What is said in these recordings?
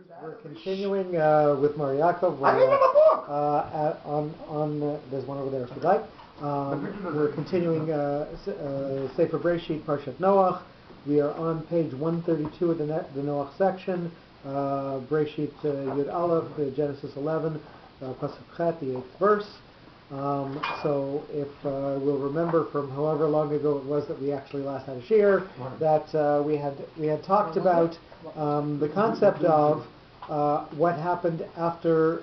We're continuing with Mareh Yaakov. There's one over there if you'd like. We're continuing Sefer Bereshit, Parshat Noach. We are on page 132 of the Noach section. Bereshit Yud Aleph, Genesis 11, Pasuk Chet, the 8th verse. So if we'll remember from however long ago it was that we actually last had a shiur, that we had talked about the concept of what happened after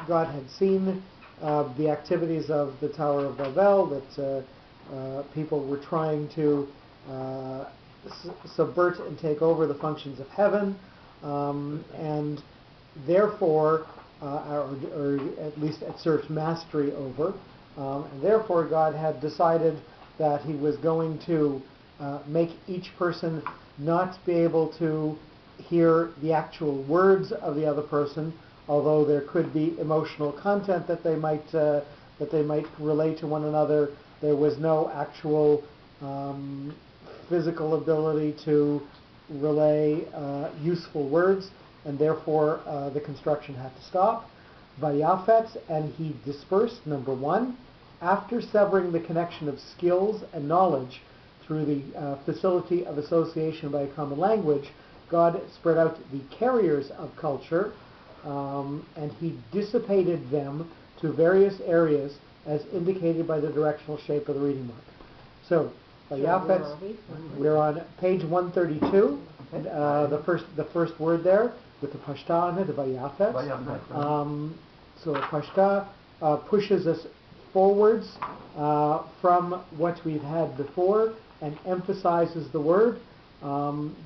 God had seen the activities of the Tower of Babel, that people were trying to subvert and take over the functions of heaven, and therefore, or at least exert mastery over, and therefore God had decided that he was going to make each person not be able to hear the actual words of the other person, although there could be emotional content that they might relate to one another. There was no actual physical ability to relay useful words, and therefore the construction had to stop. Vayafetz, and he dispersed, number one, after severing the connection of skills and knowledge through the facility of association by a common language. God spread out the carriers of culture, and he dissipated them to various areas as indicated by the directional shape of the reading mark. So, Vayafetz, we're on page 132, the first word there, with the pashta on it, the Vayafetz. So pashta pushes us forwards from what we've had before and emphasizes the word.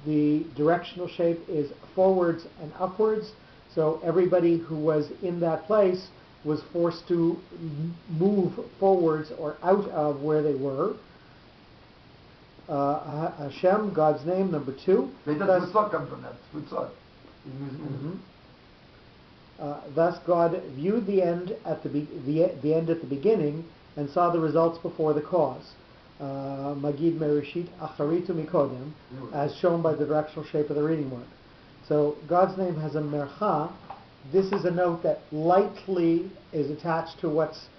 The directional shape is forwards and upwards, so everybody who was in that place was forced to move forwards or out of where they were. Hashem, God's name, number two. Thus come from that. Thus God viewed the end at the end at the beginning and saw the results before the cause. Magid Mereshit Acharitu Mikodem, as shown by the directional shape of the reading mark. So God's name has a mercha. This is a note that lightly is attached to what's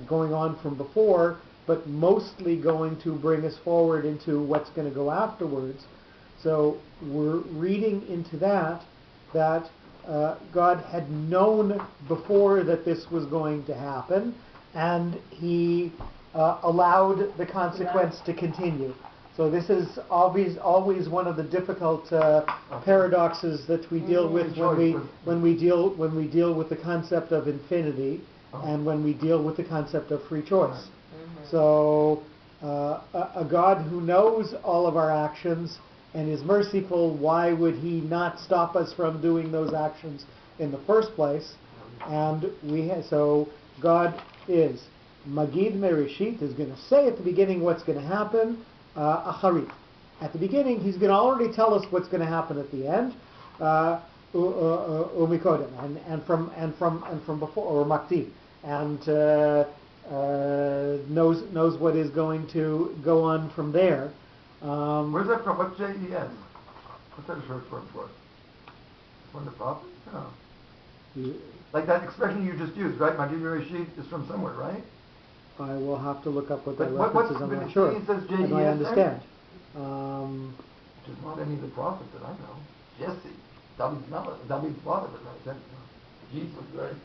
going on from before, but mostly going to bring us forward into what's going to go afterwards. So we're reading into that God had known before that this was going to happen, and he allowed the consequence to continue. So this is always one of the difficult paradoxes that we deal with when we deal with the concept of infinity and when we deal with the concept of free choice. So a God who knows all of our actions and is merciful, why would he not stop us from doing those actions in the first place? And so God is Magid Mereshit, is going to say at the beginning what's going to happen. Acharit, at the beginning, he's going to already tell us what's going to happen at the end. Umikodem, and from before, or Makti, and knows what is going to go on from there. Where's that from? What's JES? What's that a short form for? From the prophet? No. Like that expression you just used, right? Magid Mereshit is from somewhere, right? I will have to look up what that reference is. I'm not sure. And I understand. Which is not any of the prophets that I know. Jesse, David's father, but Jesus, right?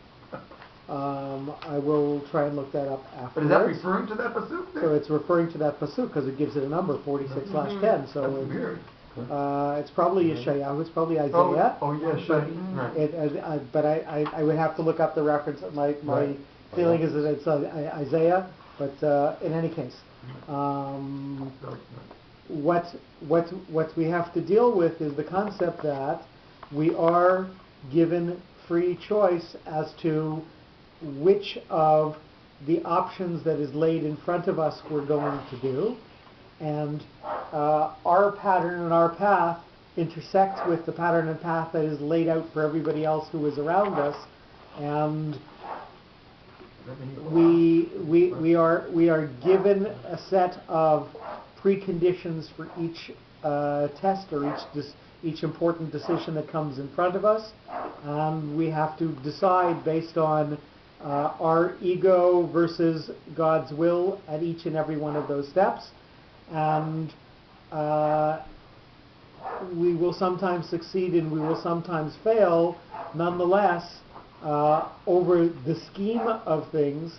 I will try and look that up afterwards. But is that referring to that pasuk? So it's referring to that pasuk because it gives it a number, 46/10. So that's weird. It's probably Yeshayahu. It's probably Isaiah. Yes. But I would have to look up the reference. My feeling is that it's Isaiah. But in any case, what we have to deal with is the concept that we are given free choice as to which of the options that is laid in front of us we're going to do, and our pattern and our path intersects with the pattern and path that is laid out for everybody else who is around us, and we are given a set of preconditions for each test or each important decision that comes in front of us. We have to decide based on our ego versus God's will at each and every one of those steps. And we will sometimes succeed and we will sometimes fail. Nonetheless, over the scheme of things,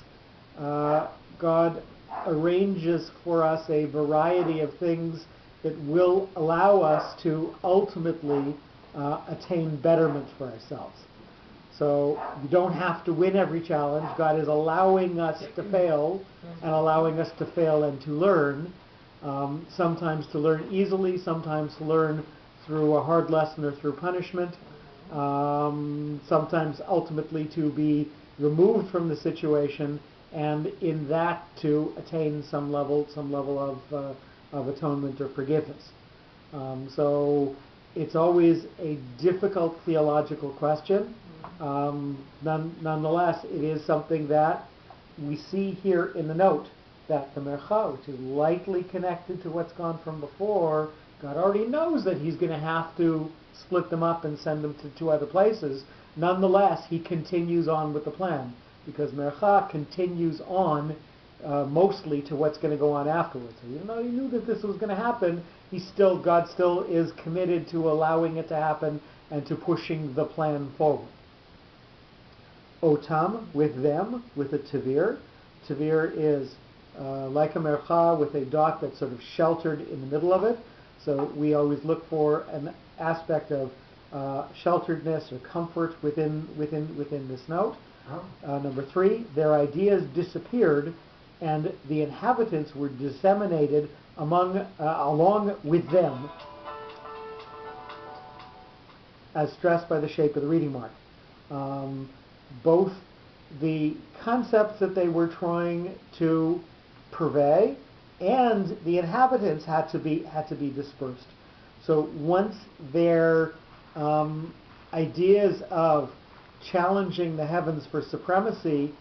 God arranges for us a variety of things that will allow us to ultimately attain betterment for ourselves. So you don't have to win every challenge. God is allowing us to fail and allowing us to fail and to learn. Sometimes to learn easily, sometimes to learn through a hard lesson or through punishment. Sometimes ultimately to be removed from the situation, and in that to attain some level of atonement or forgiveness. So it's always a difficult theological question. Nonetheless, it is something that we see here in the note, that the Mercha, which is lightly connected to what's gone from before, God already knows that he's going to have to split them up and send them to two other places. Nonetheless, he continues on with the plan, because Mercha continues on mostly to what's going to go on afterwards. So even though he knew that this was going to happen, God still is committed to allowing it to happen and to pushing the plan forward. Otam, with them, with a tavir. Tavir is like a mercha with a dock that's sort of sheltered in the middle of it. So we always look for an aspect of shelteredness or comfort within this note. Number 3, their ideas disappeared, and the inhabitants were disseminated along with them, as stressed by the shape of the reading mark. Both the concepts that they were trying to purvey and the inhabitants had to be dispersed. So once their ideas of challenging the heavens for supremacy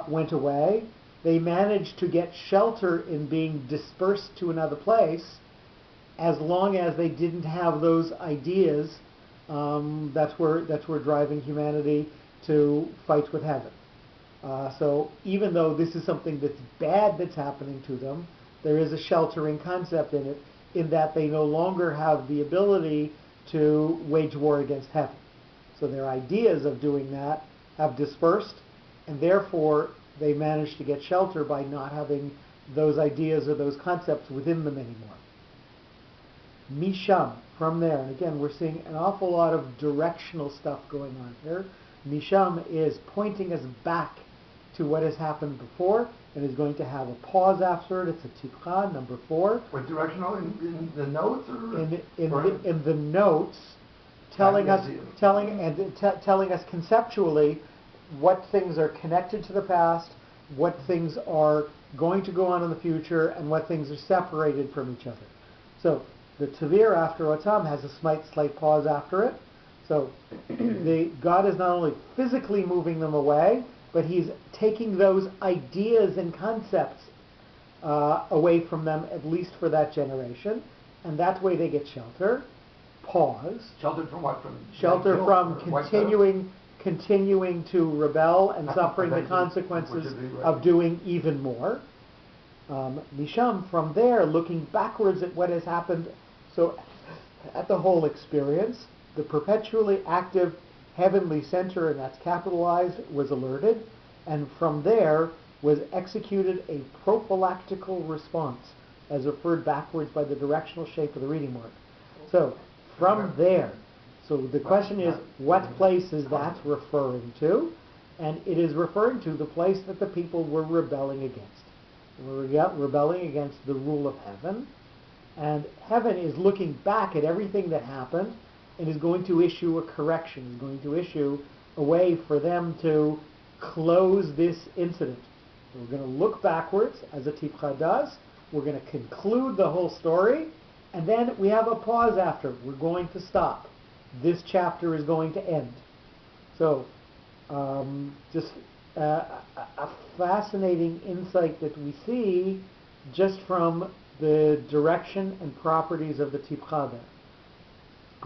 went away, they managed to get shelter in being dispersed to another place, as long as they didn't have those ideas that were driving humanity to fight with heaven. So even though this is something that's bad that's happening to them, there is a sheltering concept in it, in that they no longer have the ability to wage war against heaven. So their ideas of doing that have dispersed, and therefore they manage to get shelter by not having those ideas or those concepts within them anymore. Misham, from there, and again we're seeing an awful lot of directional stuff going on here. Misham is pointing us back to what has happened before, and is going to have a pause after it. It's a tipcha, number 4. What directional in the notes, or in the notes, telling us conceptually what things are connected to the past, what things are going to go on in the future, and what things are separated from each other. So the Tavir after Otam has a slight pause after it. So God is not only physically moving them away, but he's taking those ideas and concepts away from them, at least for that generation, and that way they get shelter. Pause. Sheltered from what? Shelter from continuing to rebel and suffering the consequences of doing even more. Misham, from there, looking backwards at what has happened, so at the whole experience, the perpetually active heavenly center, and that's capitalized, was alerted, and from there was executed a prophylactical response, as referred backwards by the directional shape of the reading mark. So from there, so the question is, what place is that referring to? And it is referring to the place that the people were rebelling against. We're rebelling against the rule of heaven, and heaven is looking back at everything that happened and is going to issue a correction, is going to issue a way for them to close this incident. So we're going to look backwards, as a tipcha does. We're going to conclude the whole story, and then we have a pause after. We're going to stop. This chapter is going to end. So, just a fascinating insight that we see just from the direction and properties of the tipcha there.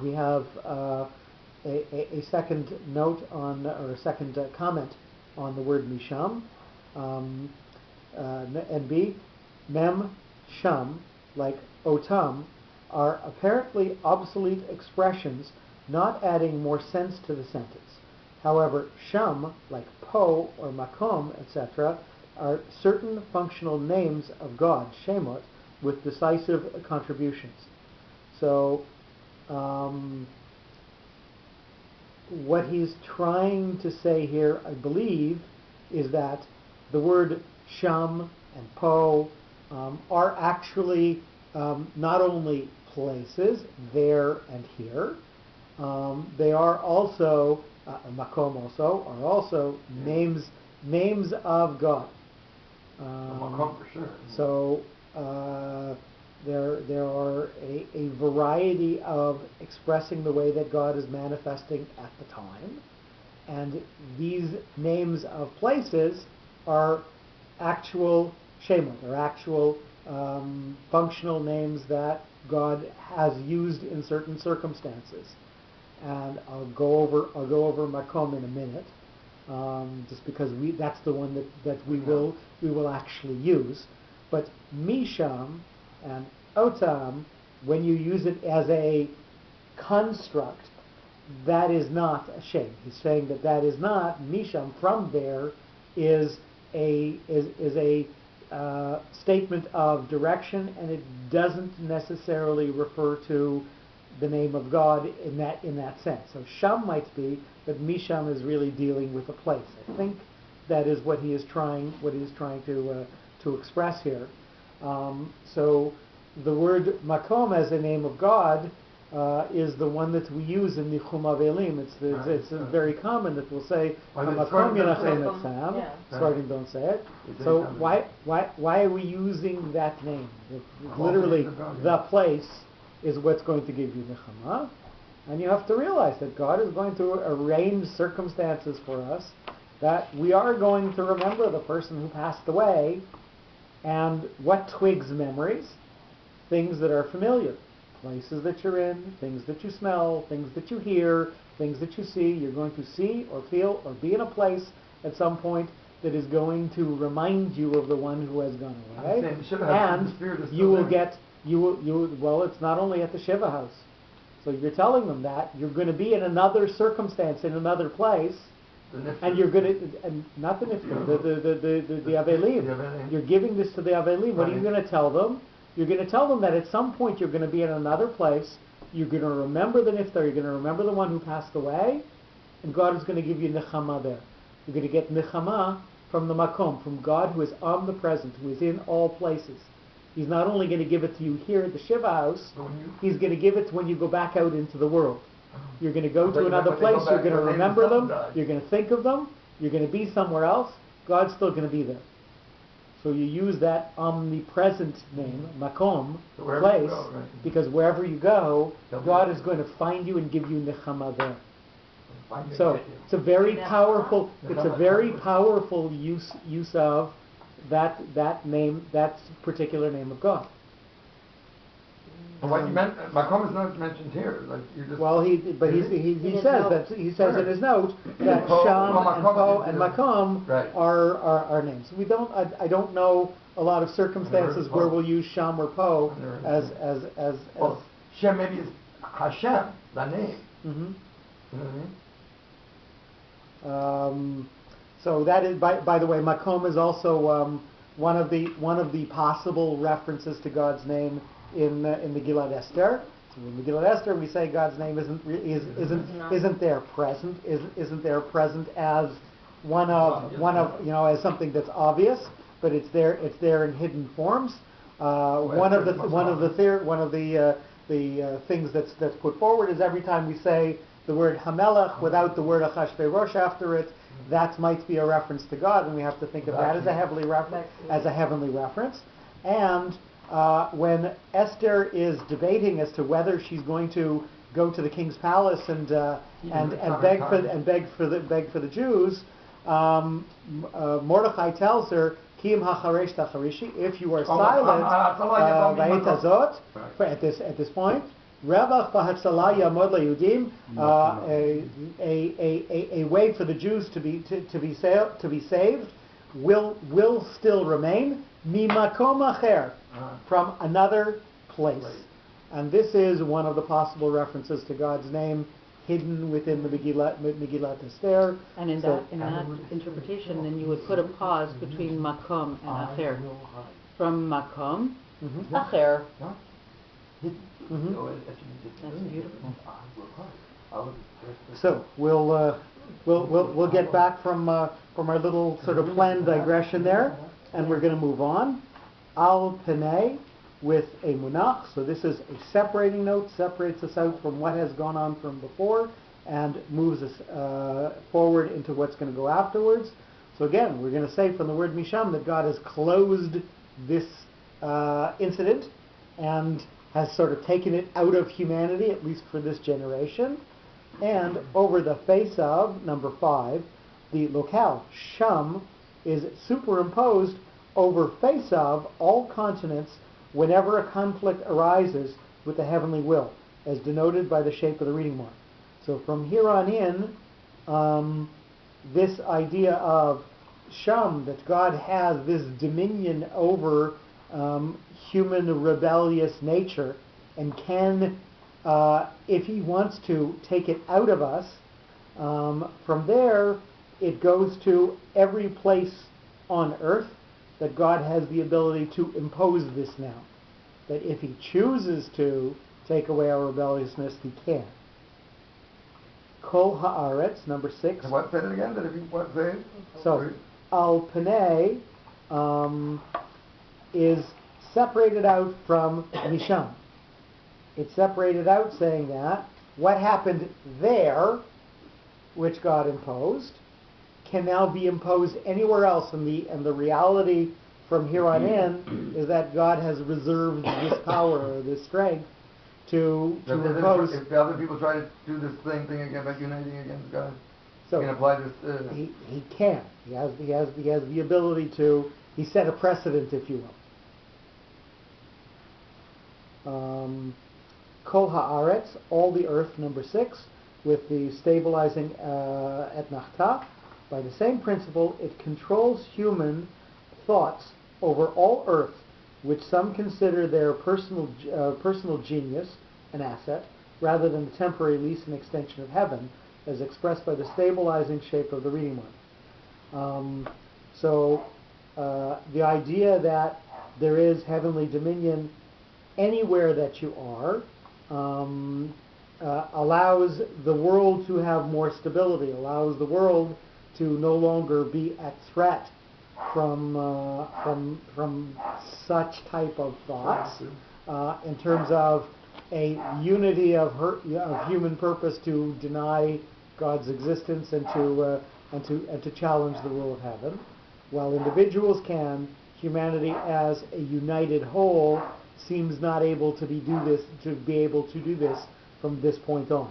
we have a second note on, or a second comment on the word misham. And B, mem, sham, like otam, are apparently obsolete expressions, not adding more sense to the sentence. However, sham, like po or makom, etc., are certain functional names of God, shemot, with decisive contributions. So, what he's trying to say here, I believe, is that the word sham and po are actually not only places, there and here, they are also, makom also, are also names of God. Makom for sure. So there are a variety of expressing the way that God is manifesting at the time, and these names of places are actual shemot, or actual functional names that God has used in certain circumstances. And I'll go over makom in a minute, just because that's the one that we will actually use. But misham and otam, when you use it as a construct, that is not a shem. He's saying that is not misham. From there is a statement of direction, and it doesn't necessarily refer to the name of God in that sense. So sham might be, but misham is really dealing with a place. I think that is what he is trying to express here. So the word makom as a name of God is the one that we use in Nichum Avelim. It's very common that we'll say makom yinachem etzam. Svardim don't say it. So why are we using that name? Literally, the place is what's going to give you nechama, and you have to realize that God is going to arrange circumstances for us that we are going to remember the person who passed away. And what twigs memories? Things that are familiar. Places that you're in, things that you smell, things that you hear, things that you see. You're going to see or feel or be in a place at some point that is going to remind you of the one who has gone away. And you will get, well, it's not only at the Shiva house. So you're telling them that you're going to be in another circumstance, in another place, and you're going to, and not the nifter, the avelim. You're giving this to the avelim. What are you going to tell them? You're going to tell them that at some point you're going to be in another place. You're going to remember the nifter. You're going to remember the one who passed away, and God is going to give you nechama there. You're going to get nechama from the makom, from God who is omnipresent, who is in all places. He's not only going to give it to you here at the Shiva house, he's going to give it when you go back out into the world. You're going to go to another place, you're going to remember them, you're going to think of them, you're going to be somewhere else, God's still going to be there. So you use that omnipresent name, makom, place, because wherever you go, God is going to find you and give you nechama there. So it's a very powerful use of that name, that particular name of God. And what you meant, makom is not mentioned here. Like you just. Well, he says in his note that sham and po and makom are names. We don't. I don't know a lot of circumstances where we'll use sham or po as. Well, Shem maybe is Hashem, the name. Mm-hmm. You know what I mean? So that is, by the way, makom is also one of the possible references to God's name in the Gilad Esther. So in the Gilad Esther, we say God's name isn't there present as one of as something that's obvious, but it's there in hidden forms. One of the things that's put forward is every time we say the word Hamelech without the word Achashverosh after it, that might be a reference to God, and we have to think of that as a heavenly reference. And when Esther is debating as to whether she's going to go to the king's palace and beg for the Jews, Mordechai tells her, Kim hacharesh tacharishi, if you are silent, at this point, Revach v'Hatzalah Yamod LaYudim, a way for the Jews to be saved will still remain. Mimakom acher, from another place. And this is one of the possible references to God's name hidden within the Megillat Esther. And in that interpretation, then you would put a pause between makom and acher. From makom, acher. That's beautiful. So we'll get back from our little sort of planned digression there, and we're going to move on. Al Penei with a munach. So this is a separating note, separates us out from what has gone on from before and moves us forward into what's going to go afterwards. So again, we're going to say from the word misham that God has closed this incident and has sort of taken it out of humanity, at least for this generation. And over the face of, number 5, the locale, sham, is superimposed over face of all continents whenever a conflict arises with the heavenly will, as denoted by the shape of the reading mark. So from here on in, this idea of sham, that God has this dominion over human rebellious nature and can, if he wants to, take it out of us, from there it goes to every place on earth that God has the ability to impose this now. That if he chooses to take away our rebelliousness, he can. Kol haaretz, number 6. And what, say it again? That if you what say? So, al panei is separated out from misham. It's separated out, saying that what happened there, which God imposed, can now be imposed anywhere else, and the reality from here on in is that God has reserved this power or this strength to impose. If the other people try to do this same thing again by uniting against God, so he can apply this. He can. He has the ability to. He set a precedent, if you will. Kol haaretz, all the earth, number 6, with the stabilizing et nachta. By the same principle, it controls human thoughts over all earth, which some consider their personal genius, an asset, rather than the temporary lease and extension of heaven, as expressed by the stabilizing shape of the reading mark. So the idea that there is heavenly dominion anywhere that you are allows the world to have more stability, allows the world to no longer be at threat from such type of thoughts, in terms of a unity of human purpose to deny God's existence and to challenge the rule of heaven. While individuals can, humanity as a united whole seems not able to be able to do this from this point on.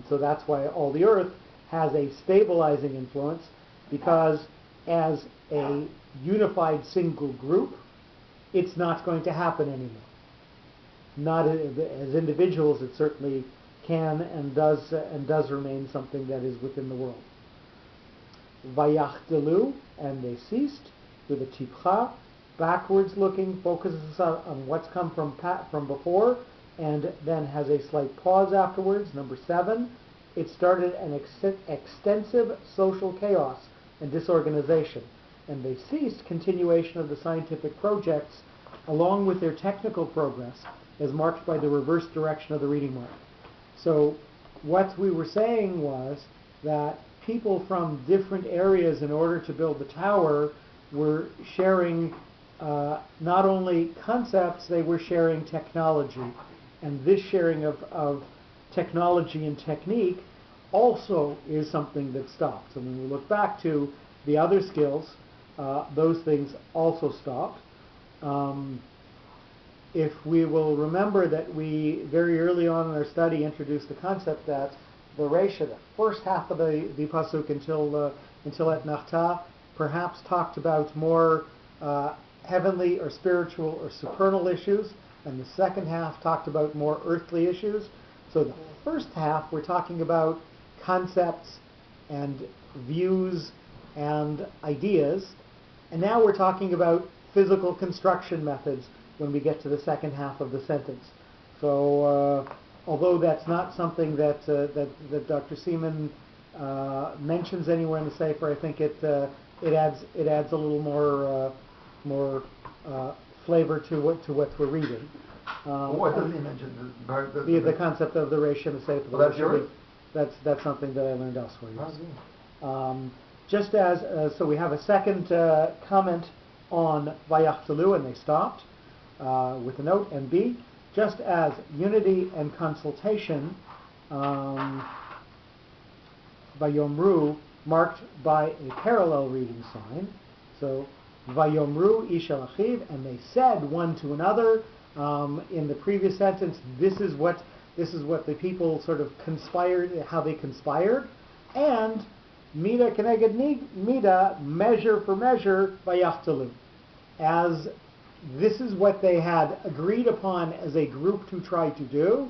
So that's why all the earth has a stabilizing influence, because as a unified single group, it's not going to happen anymore. Not as individuals, it certainly can and does remain something that is within the world. Vayachtelu, and they ceased, with a tipcha, backwards looking, focuses on what's come from before, and then has a slight pause afterwards. Number 7, it started an extensive social chaos and disorganization, and they ceased continuation of the scientific projects along with their technical progress, as marked by the reverse direction of the reading mark. So what we were saying was that people from different areas, in order to build the tower, were sharing not only concepts, they were sharing technology. And this sharing of technology and technique also is something that stopped. So when we look back to the other skills, those things also stopped. If we will remember that we very early on in our study introduced the concept that the Reisha, the first half of the pasuk until et nachta, perhaps talked about more heavenly or spiritual or supernal issues, and the second half talked about more earthly issues. So the first half we're talking about concepts and views and ideas, and now we're talking about physical construction methods when we get to the second half of the sentence. So although that's not something that Dr. Seaman mentions anywhere in the Sefer, I think it adds a little more flavor to what we're reading. What does he mention? The concept of the Reish and the Sefer. Well, that's yours? That's something that I learned elsewhere. Yes. Oh, yeah. Just as so, we have a second comment on Vayachtelu, and they stopped with a note. And B, just as unity and consultation, Vayomru, marked by a parallel reading sign. So Vayomru ish el achiv, and they said one to another. In the previous sentence, this is what the people sort of conspired, how they conspired, and mida keneged mida, measure for measure, vayachtelu, as this is what they had agreed upon as a group to try to do,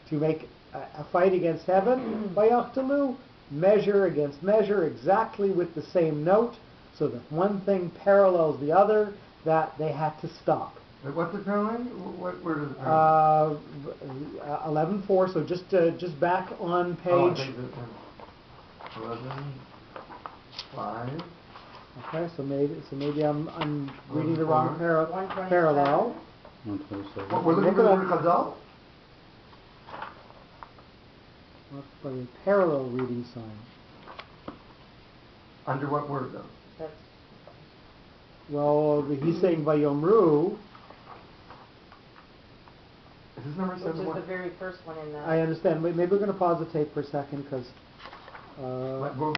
to make a fight against heaven. Vayachtelu, measure against measure, exactly with the same note, so that one thing parallels the other, that they had to stop. What's the paralleling? Where does it parallel? 11:4. So just back on page. 11:5. Okay, so maybe I'm reading the wrong parallel. 127. We're looking for the word Chazal? Look for the parallel reading sign. Under what word though? Well, he's saying Vayomru. Is this number 7? Which is the very first one in the... I understand. Maybe we're going to pause the tape for a second, because